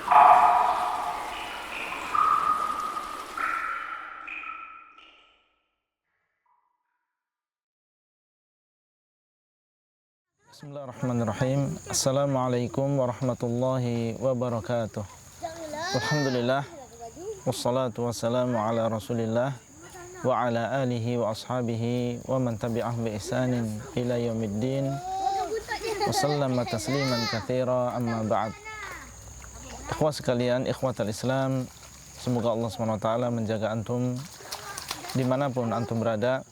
Bismillahirrahmanirrahim. Assalamualaikum warahmatullahi wabarakatuh. Alhamdulillah, wassalatu wassalamu ala rasulillah wa ala alihi wa ashabihi wa man tabi'ah bi ihsanin ila yaumiddin wa sallama tasliman katsira, amma ba'd. Ikhwah sekalian, ikhwatal Islam, semoga Allah SWT menjaga antum dimanapun antum berada.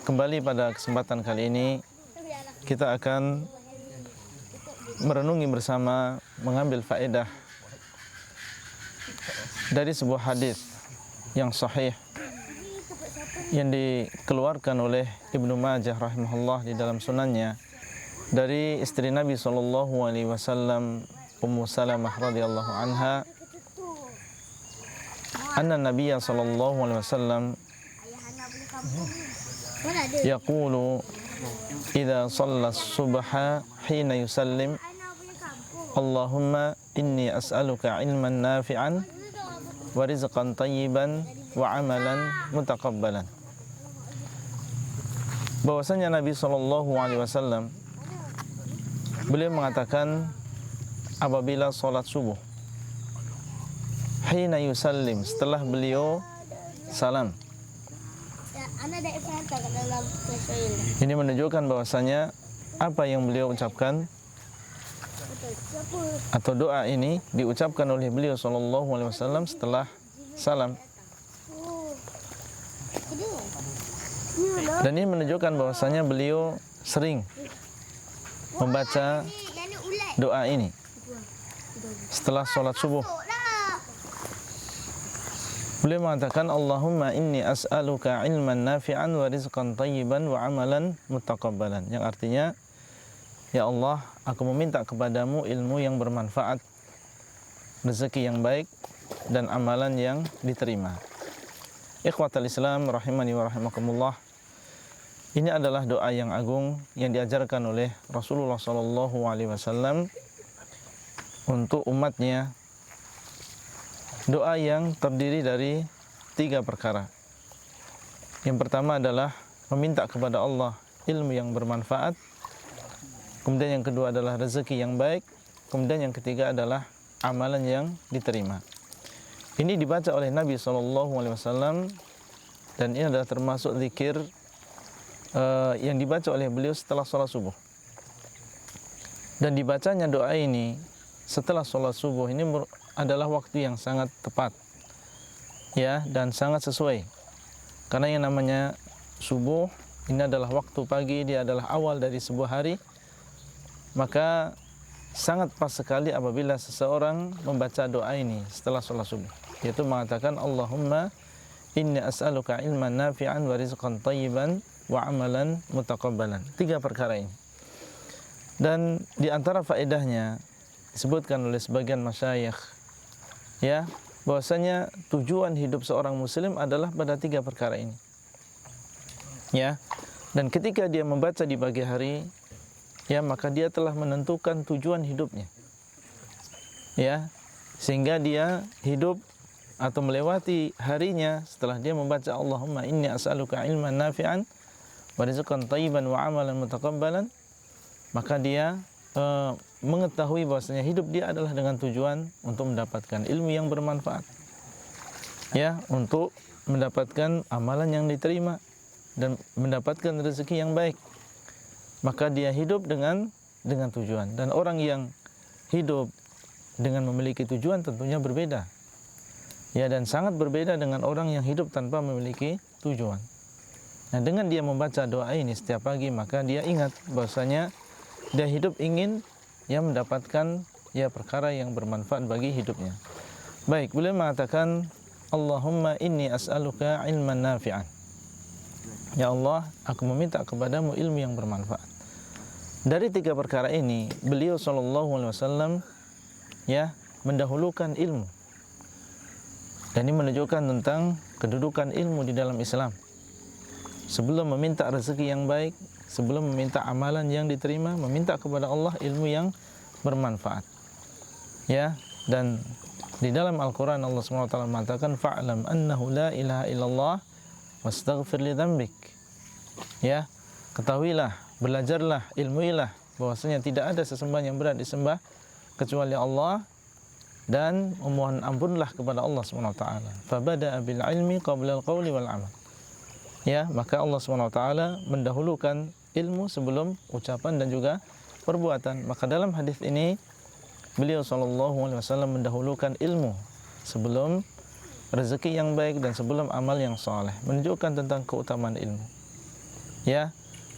Kembali pada kesempatan kali ini kita akan merenungi bersama, mengambil faedah dari sebuah hadis yang sahih yang dikeluarkan oleh Ibnu Majah rahimahullah di dalam sunannya dari istri Nabi SAW, Ummu Salamah radhiyallahu anha, anna Nabiyya sallallahu alaihi wasallam yaqulu idza shalla as-subha hina yusallim Allahumma inni as'aluka ilman nafi'an wa rizqan tayyiban wa amalan mutaqabbalan. Bahwasanya Nabi sallallahu alaihi wasallam beliau mengatakan apabila salat subuh, hina yusallim, setelah beliau salam. Ini menunjukkan bahwasanya apa yang beliau ucapkan atau doa ini diucapkan oleh beliau sallallahu alaihi wasallam setelah salam. Dan ini menunjukkan bahwasanya beliau sering membaca doa ini setelah sholat subuh. Beliau mengatakan, Allahumma inni as'aluka ilman nafi'an wa rizqan tayyiban wa amalan mutaqabbalan. Yang artinya, ya Allah, aku meminta kepadamu ilmu yang bermanfaat, rezeki yang baik, dan amalan yang diterima. Ikhwatal Islam rahimani wa rahimakumullah. Ini adalah doa yang agung yang diajarkan oleh Rasulullah SAW untuk umatnya. Doa yang terdiri dari 3 perkara. Yang pertama adalah meminta kepada Allah ilmu yang bermanfaat. Kemudian yang kedua adalah rezeki yang baik. Kemudian yang ketiga adalah amalan yang diterima. Ini dibaca oleh Nabi SAW, dan ini adalah termasuk zikir yang dibaca oleh beliau setelah sholat subuh. Dan dibacanya doa ini setelah sholat subuh ini adalah waktu yang sangat tepat, ya, dan sangat sesuai. Karena yang namanya subuh ini adalah waktu pagi, dia adalah awal dari sebuah hari. Maka sangat pas sekali apabila seseorang membaca doa ini setelah sholat subuh, yaitu mengatakan Allahumma inni as'aluka ilman nafi'an wa rizqan tayyiban wa amalan mutaqabbalan. 3 perkara ini. Dan di antara faedahnya disebutkan oleh sebagian masyayikh, ya, bahwasanya tujuan hidup seorang muslim adalah pada 3 perkara ini. Ya. Dan ketika dia membaca di pagi hari, ya, maka dia telah menentukan tujuan hidupnya. Ya. Sehingga dia hidup atau melewati harinya setelah dia membaca Allahumma inni as'aluka ilman nafi'an wa rizqan tayyiban wa amalan mutaqabbalan, maka dia mengetahui bahwasanya hidup dia adalah dengan tujuan untuk mendapatkan ilmu yang bermanfaat, ya, untuk mendapatkan amalan yang diterima dan mendapatkan rezeki yang baik. Maka dia hidup dengan tujuan. Dan orang yang hidup dengan memiliki tujuan tentunya berbeda, ya, dan sangat berbeda dengan orang yang hidup tanpa memiliki tujuan. Nah, dengan dia membaca doa ini setiap pagi, maka dia ingat bahwasanya dia hidup ingin, ya, mendapatkan, ya, perkara yang bermanfaat bagi hidupnya. Baik, beliau mengatakan Allahumma inni as'aluka ilman nafi'an. Ya Allah, aku meminta kepadamu ilmu yang bermanfaat. Dari 3 perkara ini, beliau SAW, ya, mendahulukan ilmu. Dan ini menunjukkan tentang kedudukan ilmu di dalam Islam. Sebelum meminta rezeki yang baik, sebelum meminta amalan yang diterima, meminta kepada Allah ilmu yang bermanfaat. Ya, Dan di dalam Al-Quran Allah SWT mengatakan fa'lam annahu la ilaha illallah wastaghfir li dzambik. Ya, ketahuilah, belajarlah, ilmuilah bahwasanya tidak ada sesembahan yang berat disembah kecuali Allah, dan memohon ampunlah kepada Allah SWT. Fabada'a bil ilmi qabla al-qawli wal amal. Ya, maka Allah SWT mendahulukan ilmu sebelum ucapan dan juga perbuatan. Maka dalam hadis ini beliau SAW mendahulukan ilmu sebelum rezeki yang baik dan sebelum amal yang saleh, menunjukkan tentang keutamaan ilmu. Ya,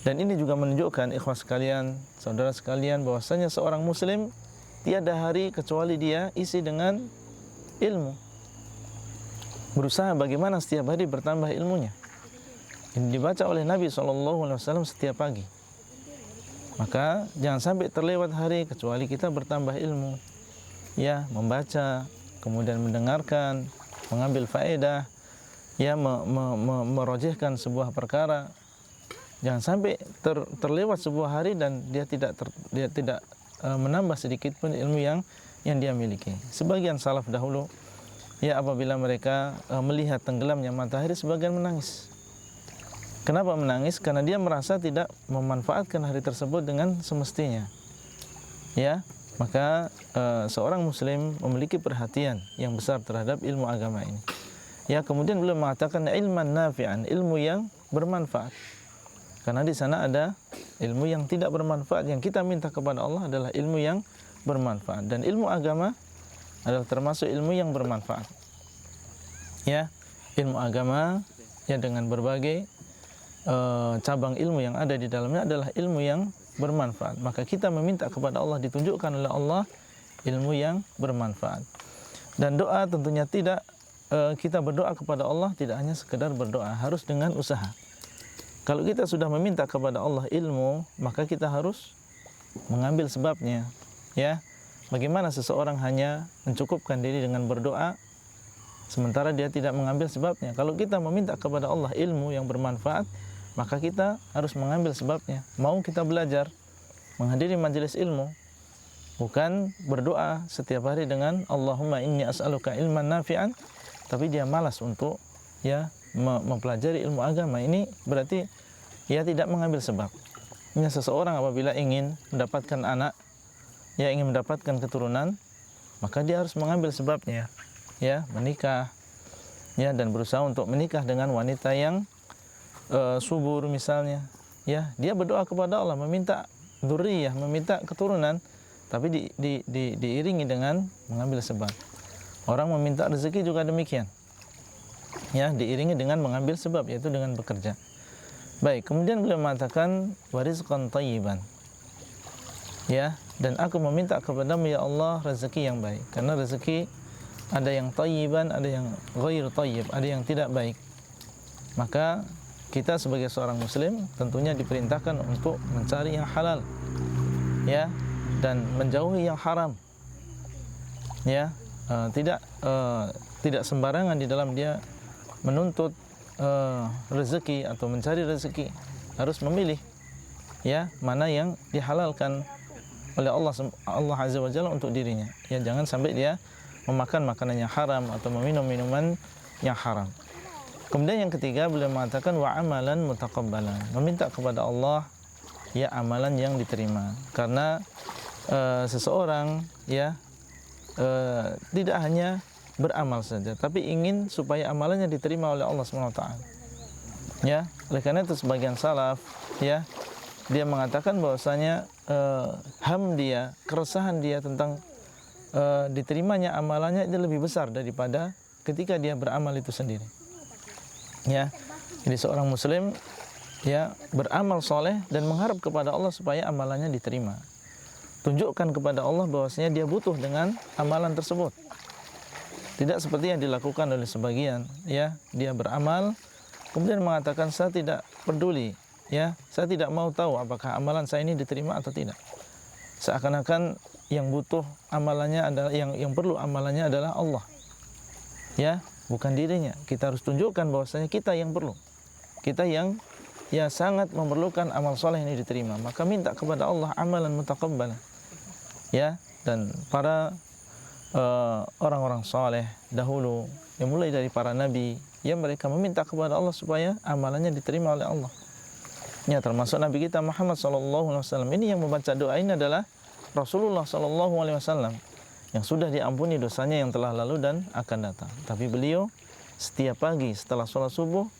dan ini juga menunjukkan ikhwas sekalian, saudara sekalian, bahwasanya seorang muslim tiada hari kecuali dia isi dengan ilmu. Berusaha bagaimana setiap hari bertambah ilmunya. Ini dibaca oleh Nabi SAW setiap pagi. Maka jangan sampai terlewat hari kecuali kita bertambah ilmu. Ya, membaca, kemudian mendengarkan, mengambil faedah, ya, merojehkan sebuah perkara. Jangan sampai terlewat sebuah hari dan dia tidak menambah sedikit pun ilmu yang dia miliki. Sebagian salaf dahulu, ya, apabila mereka melihat tenggelamnya matahari, sebagian menangis. Kenapa menangis? Karena dia merasa tidak memanfaatkan hari tersebut dengan semestinya. Ya, maka seorang muslim memiliki perhatian yang besar terhadap ilmu agama ini. Ya, kemudian beliau mengatakan ilman nafi'an, ilmu yang bermanfaat. Karena di sana ada ilmu yang tidak bermanfaat. Yang kita minta kepada Allah adalah ilmu yang bermanfaat. Dan ilmu agama adalah termasuk ilmu yang bermanfaat. Ya, ilmu agama ya dengan berbagai cabang ilmu yang ada di dalamnya adalah ilmu yang bermanfaat. Maka kita meminta kepada Allah, ditunjukkan oleh Allah ilmu yang bermanfaat. Dan doa tentunya tidak, kita berdoa kepada Allah tidak hanya sekedar berdoa, harus dengan usaha. Kalau kita sudah meminta kepada Allah ilmu, maka kita harus mengambil sebabnya. Ya, bagaimana seseorang hanya mencukupkan diri dengan berdoa sementara dia tidak mengambil sebabnya? Kalau kita meminta kepada Allah ilmu yang bermanfaat, maka kita harus mengambil sebabnya. Mau kita belajar, menghadiri majelis ilmu, bukan berdoa setiap hari dengan Allahumma inni as'aluka ilman nafi'an, tapi dia malas untuk ya mempelajari ilmu agama. Ini berarti ia tidak mengambil sebab. Ini seseorang apabila ingin mendapatkan anak, ya ingin mendapatkan keturunan, maka dia harus mengambil sebabnya, ya menikah, ya dan berusaha untuk menikah dengan wanita yang subur misalnya. Ya, dia berdoa kepada Allah meminta dzurriyyah, meminta keturunan, tapi diiringi dengan mengambil sebab. Orang meminta rezeki juga demikian. Ya, diiringi dengan mengambil sebab, yaitu dengan bekerja. Baik, kemudian beliau mengatakan warizqan thayyiban. Ya, dan aku meminta kepadamu ya Allah rezeki yang baik. Karena rezeki ada yang thayyiban, ada yang ghair thayyib, ada yang tidak baik. Maka kita sebagai seorang muslim tentunya diperintahkan untuk mencari yang halal. Ya, dan menjauhi yang haram. Ya, tidak sembarangan di dalam dia menuntut rezeki atau mencari rezeki. Harus memilih ya mana yang dihalalkan oleh Allah Azza wa Jalla untuk dirinya. Ya, jangan sampai dia memakan makanan yang haram atau meminum minuman yang haram. Kemudian yang ketiga beliau mengatakan wa amalan mutaqabbalan, meminta kepada Allah ya amalan yang diterima. Karena seseorang ya tidak hanya beramal saja, tapi ingin supaya amalannya diterima oleh Allah SWT. Ya, oleh karena itu sebagian salaf ya dia mengatakan bahwasanya ham dia, keresahan dia tentang diterimanya amalannya itu lebih besar daripada ketika dia beramal itu sendiri. Ya, jadi seorang muslim ya beramal soleh dan mengharap kepada Allah supaya amalannya diterima. Tunjukkan kepada Allah bahwasanya dia butuh dengan amalan tersebut. Tidak seperti yang dilakukan oleh sebagian, ya, dia beramal kemudian mengatakan saya tidak peduli, ya, saya tidak mau tahu apakah amalan saya ini diterima atau tidak. Seakan-akan yang butuh amalannya adalah yang perlu amalannya adalah Allah. Ya, bukan dirinya. Kita harus tunjukkan bahwasanya kita yang perlu. Kita yang ya sangat memerlukan amal soleh ini diterima. Maka minta kepada Allah amalan mutaqabbalan. Ya, dan para orang-orang saleh dahulu, yang mulai dari para nabi, yang mereka meminta kepada Allah supaya amalannya diterima oleh Allah. Ya, termasuk Nabi kita Muhammad SAW. Ini yang membaca doa ini adalah Rasulullah SAW yang sudah diampuni dosanya yang telah lalu dan akan datang. Tapi beliau setiap pagi setelah sholat subuh,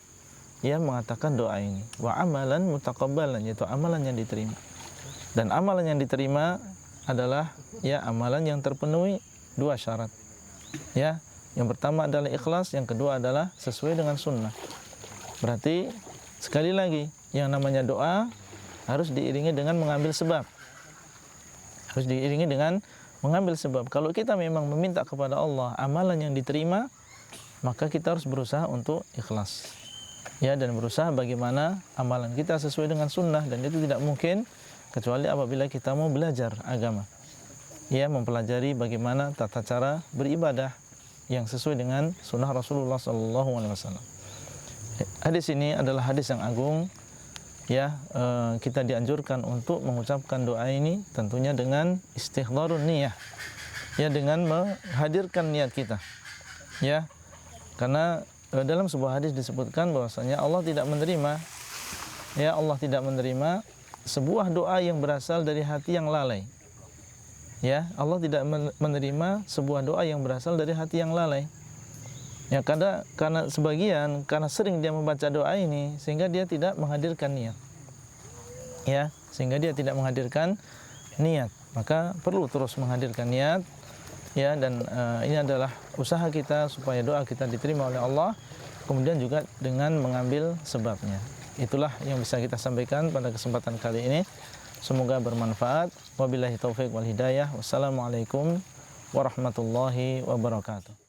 ia mengatakan doa ini, wa amalan mutaqabbalan, yaitu amalan yang diterima. Dan amalan yang diterima adalah ya amalan yang terpenuhi dua syarat. Ya, yang pertama adalah ikhlas, yang kedua adalah sesuai dengan sunnah. Berarti sekali lagi, yang namanya doa harus diiringi dengan mengambil sebab. Harus diiringi dengan mengambil sebab. Kalau kita memang meminta kepada Allah amalan yang diterima, maka kita harus berusaha untuk ikhlas. Ya, dan berusaha bagaimana amalan kita sesuai dengan sunnah, dan itu tidak mungkin kecuali apabila kita mau belajar agama. Ya, mempelajari bagaimana tata cara beribadah yang sesuai dengan sunnah Rasulullah SAW. Hadis ini adalah hadis yang agung. Ya, kita dianjurkan untuk mengucapkan doa ini tentunya dengan istihdarun niyah. Ya, dengan menghadirkan niat kita. Ya, karena dalam sebuah hadis disebutkan bahwasanya Allah tidak menerima, ya, Allah tidak menerima sebuah doa yang berasal dari hati yang lalai. Ya, Allah tidak menerima sebuah doa yang berasal dari hati yang lalai. Ya, karena sebagian, karena sering dia membaca doa ini sehingga dia tidak menghadirkan niat. Ya, sehingga dia tidak menghadirkan niat. Maka perlu terus menghadirkan niat. Ya, dan ini adalah usaha kita supaya doa kita diterima oleh Allah. Kemudian juga dengan mengambil sebabnya. Itulah yang bisa kita sampaikan pada kesempatan kali ini. Semoga bermanfaat. Wabillahi taufiq wal hidayah. Wassalamualaikum warahmatullahi wabarakatuh.